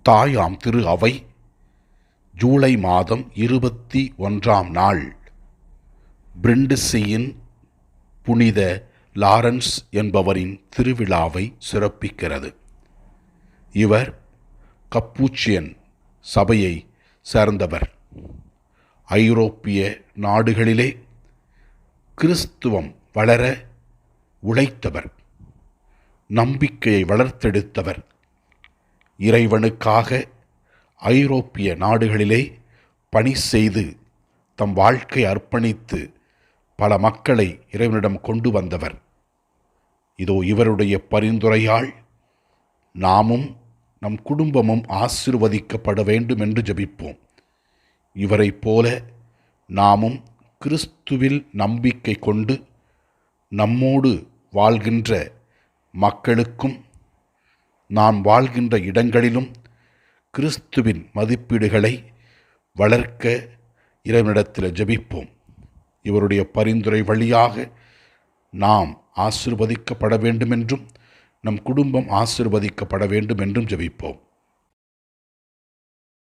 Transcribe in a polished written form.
தாயாம் திரு அவை ஜூலை மாதம் 21ஆம் நாள் பிரிண்டிசியின் புனித லாரன்ஸ் என்பவரின் திருவிழாவை சிறப்பிக்கிறது. இவர் கப்பூச்சியன் சபையை சேர்ந்தவர். ஐரோப்பிய நாடுகளிலே கிறிஸ்துவம் வளர உழைத்தவர். நம்பிக்கையை வளர்த்தெடுத்தவர். இறைவனுக்காக ஐரோப்பிய நாடுகளிலே பணி செய்து தம் வாழ்க்கை அர்ப்பணித்து பல மக்களை இறைவனிடம் கொண்டு வந்தவர். இதோ இவருடைய பரிந்துரையால் நாமும் நம் குடும்பமும் ஆசீர்வதிக்கப்பட வேண்டும் என்று ஜெபிப்போம். இவரைப் போல நாமும் கிறிஸ்துவில் நம்பிக்கை கொண்டு நம்மோடு வாழ்கின்ற மக்களுக்கும் நாம் வாழ்கின்ற இடங்களிலும் கிறிஸ்துவின் மதிப்பீடுகளை வளர்க்க இறைவனிடத்தில் ஜெபிப்போம். இவருடைய பரிந்துரை வழியாக நாம் ஆசீர்வதிக்கப்பட வேண்டும் என்றும் நம் குடும்பம் ஆசீர்வதிக்கப்பட வேண்டும் என்றும் ஜெபிப்போம்.